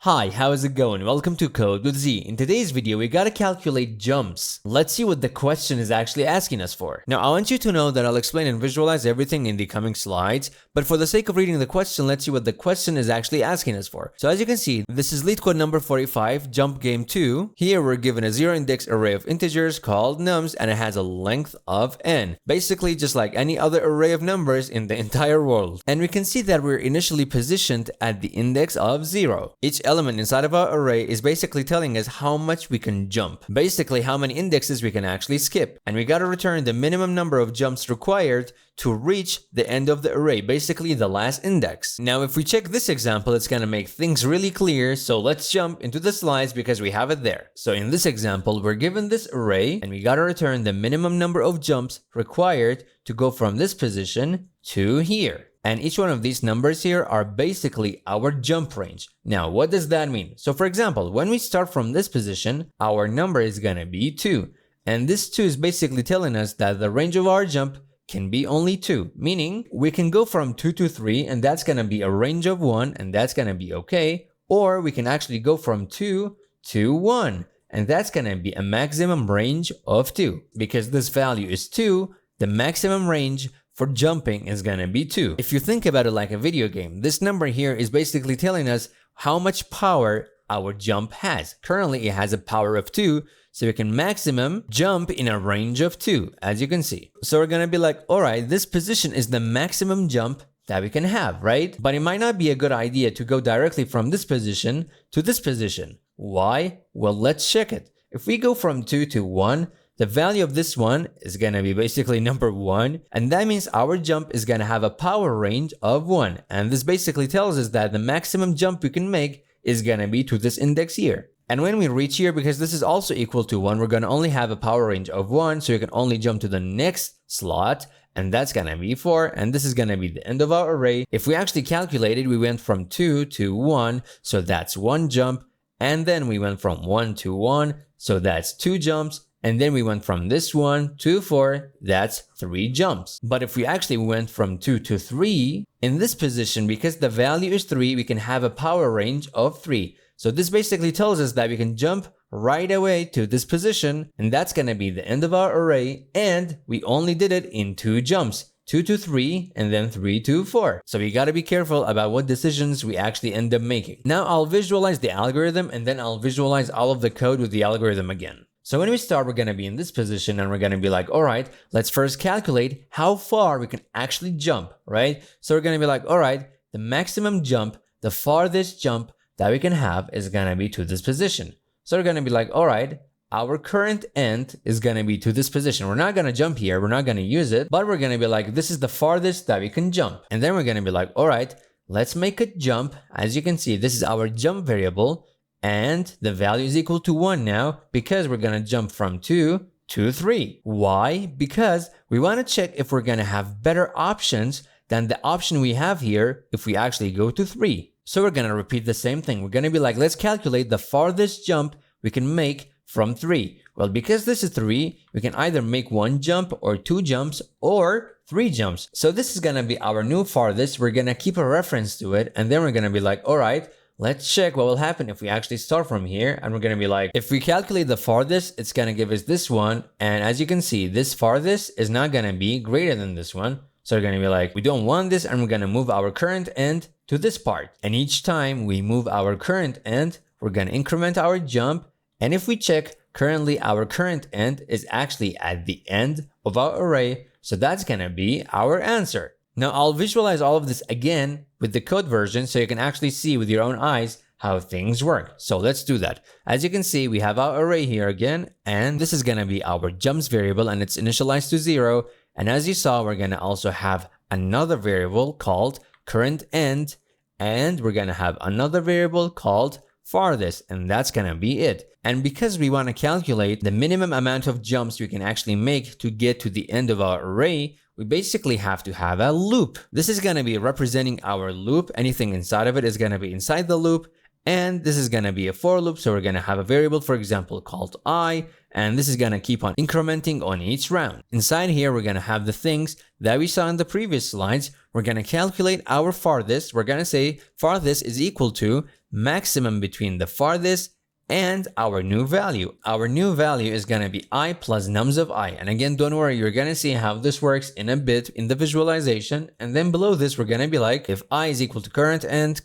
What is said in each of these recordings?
Hi, how's it going? Welcome to Code with Z. In today's video, we gotta calculate jumps. Let's see what the question is actually asking us for. Now, I want you to know that I'll explain and visualize everything in the coming slides, but for the sake of reading the question, let's see what the question is actually asking us for. So as you can see, this is LeetCode number 45, jump game 2. Here we're given a zero-index array of integers called nums, and it has a length of n. Basically, just like any other array of numbers in the entire world. And we can see that we're initially positioned at the index of 0. Each element inside of our array is basically telling us how much we can jump. Basically, how many indexes we can actually skip. And we gotta return the minimum number of jumps required to reach the end of the array, basically the last index. Now, if we check this example, it's gonna make things really clear. So let's jump into the slides because we have it there. So in this example, we're given this array and we gotta return the minimum number of jumps required to go from this position to here. And each one of these numbers here are basically our jump range. Now, what does that mean? So for example, when we start from this position, our number is gonna be 2. And this 2 is basically telling us that the range of our jump can be only 2, meaning we can go from 2 to 3, and that's gonna be a range of 1, and that's gonna be okay. Or we can actually go from 2 to 1, and that's gonna be a maximum range of 2. Because this value is 2, the maximum range for jumping is gonna be 2. If you think about it like a video game, this number here is basically telling us how much power our jump has. Currently, it has a power of 2, so we can maximum jump in a range of 2, as you can see. So we're gonna be like, all right, this position is the maximum jump that we can have, right? But it might not be a good idea to go directly from this position to this position. Why? Well, let's check it. If we go from 2 to 1, the value of this one is gonna be basically number 1, and that means our jump is gonna have a power range of 1. And this basically tells us that the maximum jump we can make is gonna be to this index here. And when we reach here, because this is also equal to 1, we're gonna only have a power range of 1, so you can only jump to the next slot, and that's gonna be 4, and this is gonna be the end of our array. If we actually calculated, we went from 2 to 1, so that's 1 jump, and then we went from 1 to 1, so that's 2 jumps, and then we went from this 1 to 4, that's 3 jumps. But if we actually went from 2 to 3, in this position, because the value is 3, we can have a power range of 3. So this basically tells us that we can jump right away to this position, and that's gonna be the end of our array, and we only did it in 2 jumps. 2 to 3, and then 3 to 4. So we gotta be careful about what decisions we actually end up making. Now I'll visualize the algorithm, and then I'll visualize all of the code with the algorithm again. So when we start, we're gonna be in this position, and we're gonna be like, all right, let's first calculate how far we can actually jump, right? So we're gonna be like, all right, the maximum jump, the farthest jump that we can have is gonna be to this position. So we're gonna be like, all right, our current end is gonna be to this position. We're not gonna jump here, we're not gonna use it, but we're gonna be like, this is the farthest that we can jump. And then we're gonna be like, all right, let's make a jump. As you can see, this is our jump variable, and the value is equal to 1 now because we're gonna jump from 2 to 3. Why? Because we wanna check if we're gonna have better options than the option we have here if we actually go to 3. So we're gonna repeat the same thing. We're gonna be like, let's calculate the farthest jump we can make from 3. Well, because this is 3, we can either make 1 jump or 2 jumps or 3 jumps. So this is gonna be our new farthest. We're gonna keep a reference to it, and then we're gonna be like, all right, let's check what will happen if we actually start from here. And we're gonna be like, if we calculate the farthest, it's gonna give us this one. And as you can see, this farthest is not gonna be greater than this one. So we're gonna be like, we don't want this, and we're gonna move our current end to this part. And each time we move our current end, we're gonna increment our jump. And if we check, currently our current end is actually at the end of our array. So that's gonna be our answer. Now I'll visualize all of this again with the code version so you can actually see with your own eyes how things work. So let's do that. As you can see, we have our array here again, and this is gonna be our jumps variable, and it's initialized to 0. And as you saw, we're gonna also have another variable called current end, and we're gonna have another variable called farthest, and that's gonna be it. And because we wanna calculate the minimum amount of jumps we can actually make to get to the end of our array, we basically have to have a loop. This is gonna be representing our loop. Anything inside of it is gonna be inside the loop, And this is going to be a for loop. So we're going to have a variable, for example, called I, and this is going to keep on incrementing on each round. Inside here, we're going to have the things that we saw in the previous slides. We're going to calculate our farthest. We're going to say farthest is equal to maximum between the farthest and our new value. Our new value is going to be I plus nums of I. And again, don't worry, you're going to see how this works in a bit in the visualization. And then below this, we're going to be like, if I is equal to current end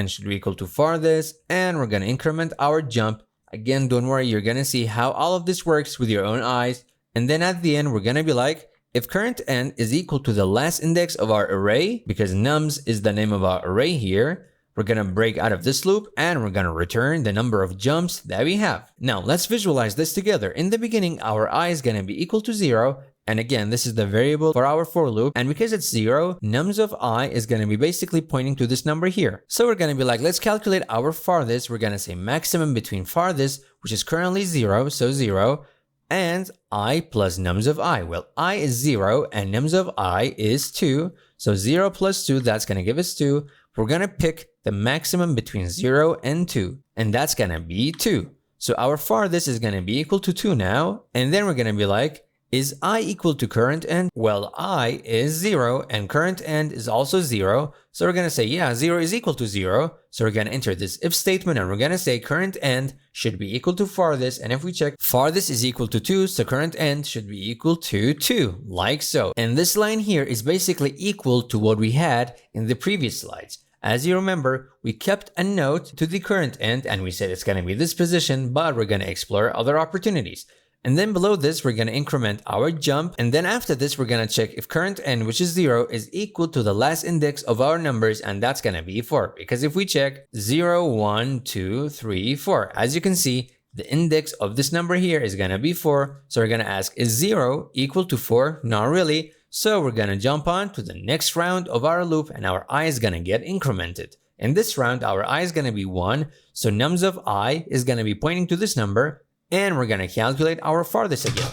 should be equal to farthest, and we're going to increment our jump. Again, don't worry, you're going to see how all of this works with your own eyes. And then at the end, we're going to be like, if current end is equal to the last index of our array, because nums is the name of our array here, we're going to break out of this loop and we're going to return the number of jumps that we have. Now, let's visualize this together. In the beginning, our I is going to be equal to 0. And again, this is the variable for our for loop. And because it's 0, nums of I is going to be basically pointing to this number here. So we're going to be like, let's calculate our farthest. We're going to say maximum between farthest, which is currently 0, so 0, and I plus nums of I. Well, I is 0 and nums of I is 2. So 0 plus 2, that's going to give us 2. We're going to pick the maximum between 0 and 2, and that's going to be 2. So our farthest is going to be equal to 2 now, and then we're going to be like, is I equal to current end? Well, I is 0, and current end is also 0, so we're going to say, yeah, 0 is equal to 0, so we're going to enter this if statement, and we're going to say current end should be equal to farthest, and if we check, farthest is equal to 2, so current end should be equal to 2, like so. And this line here is basically equal to what we had in the previous slides. As you remember, we kept a note to the current end and we said it's going to be this position, but we're going to explore other opportunities. And then below this, we're going to increment our jump. And then after this, we're going to check if current end, which is 0, is equal to the last index of our numbers. And that's going to be 4. Because if we check 0, 1, 2, 3, 4, as you can see, the index of this number here is going to be 4. So we're going to ask, is 0 equal to 4? Not really. So we're going to jump on to the next round of our loop and our I is going to get incremented. In this round, our I is going to be 1. So nums of I is going to be pointing to this number. And we're going to calculate our farthest again.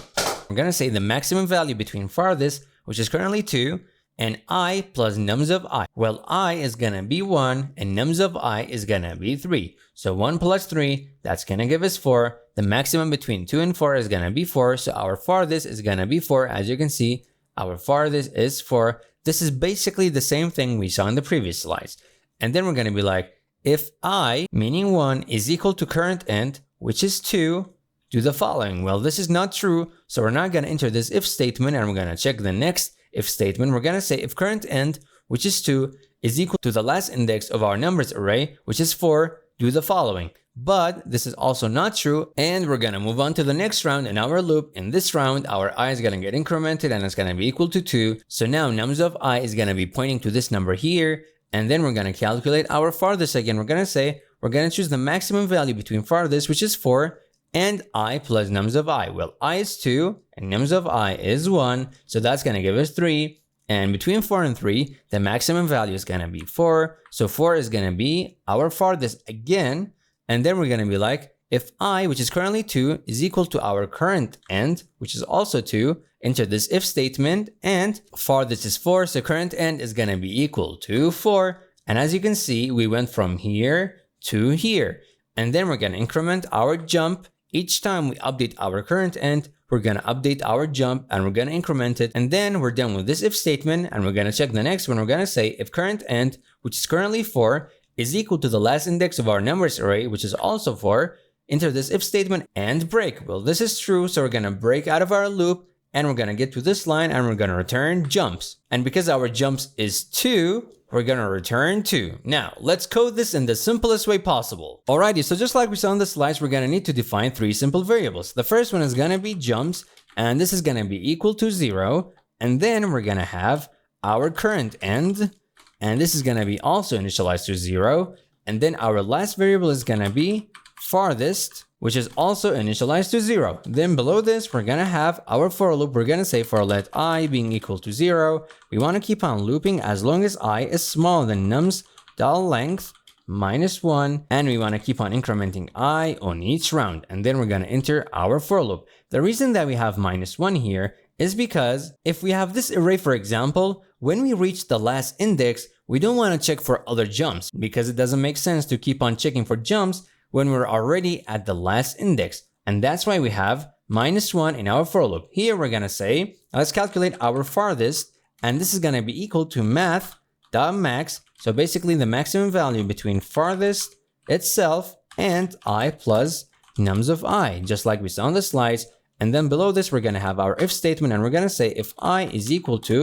We're going to say the maximum value between farthest, which is currently 2, and I plus nums of I. Well, I is going to be 1 and nums of I is going to be 3. So 1 plus 3, that's going to give us 4. The maximum between 2 and 4 is going to be 4. So our farthest is going to be 4. As you can see, our farthest is 4. This is basically the same thing we saw in the previous slides. And then we're going to be like, if I, meaning 1, is equal to current end, which is 2, do the following. Well, this is not true, so we're not going to enter this if statement, and we're going to check the next if statement. We're going to say if current end, which is 2, is equal to the last index of our numbers array, which is 4, do the following. But this is also not true, and we're going to move on to the next round in our loop. In this round, our I is going to get incremented, and it's going to be equal to 2. So now nums of I is going to be pointing to this number here, and then we're going to calculate our farthest again. We're going to say, we're going to choose the maximum value between farthest, which is 4, and I plus nums of I. Well, I is 2, and nums of I is 1, so that's going to give us 3. And between 4 and 3, the maximum value is going to be 4. So 4 is going to be our farthest again. And then we're going to be like, if I, which is currently 2, is equal to our current end, which is also 2, enter this if statement, and farthest is 4, so current end is going to be equal to 4. And as you can see, we went from here to here. And then we're going to increment our jump. Each time we update our current end, we're going to update our jump and we're going to increment it. And then we're done with this if statement and we're going to check the next one. We're going to say if current end, which is currently 4, is equal to the last index of our numbers array, which is also 4, enter this if statement and break. Well, this is true, so we're going to break out of our loop and we're going to get to this line and we're going to return jumps. And because our jumps is 2, we're going to return 2. Now, let's code this in the simplest way possible. Alrighty, so just like we saw in the slides, we're going to need to define 3 simple variables. The first one is going to be jumps, and this is going to be equal to 0. And then we're going to have our current end, and this is going to be also initialized to 0. And then our last variable is going to be farthest, which is also initialized to 0. Then below this, we're going to have our for loop. We're going to say for let I being equal to 0. We want to keep on looping as long as I is smaller than nums.length minus 1. And we want to keep on incrementing I on each round. And then we're going to enter our for loop. The reason that we have minus 1 here is because if we have this array, for example, when we reach the last index, we don't want to check for other jumps because it doesn't make sense to keep on checking for jumps when we're already at the last index. And that's why we have -1 in our for loop. Here we're going to say, let's calculate our farthest, and this is going to be equal to math.max. So basically the maximum value between farthest itself and I plus nums of I, just like we saw on the slides. And then below this, we're going to have our if statement, and we're going to say if I is equal to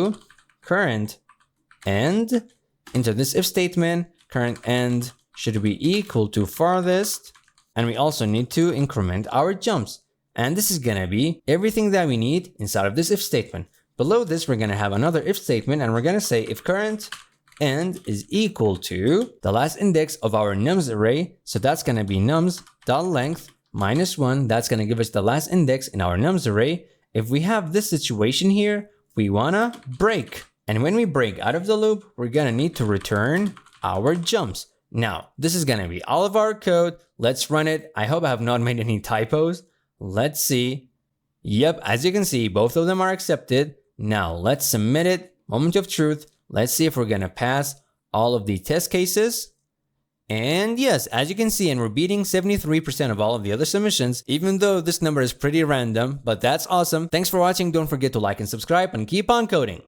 current end, into this if statement, current end should be equal to farthest. And we also need to increment our jumps. And this is going to be everything that we need inside of this if statement. Below this, we're going to have another if statement, and we're going to say if current end is equal to the last index of our nums array. So that's going to be nums.length -1. That's going to give us the last index in our nums array. If we have this situation here, we want to break. And when we break out of the loop, we're going to need to return our jumps. Now, this is going to be all of our code. Let's run it. I hope I have not made any typos. Let's see. Yep, as you can see, both of them are accepted. Now, let's submit it. Moment of truth. Let's see if we're going to pass all of the test cases. And yes, as you can see, and we're beating 73% of all of the other submissions, even though this number is pretty random, but that's awesome. Thanks for watching. Don't forget to like and subscribe, and keep on coding.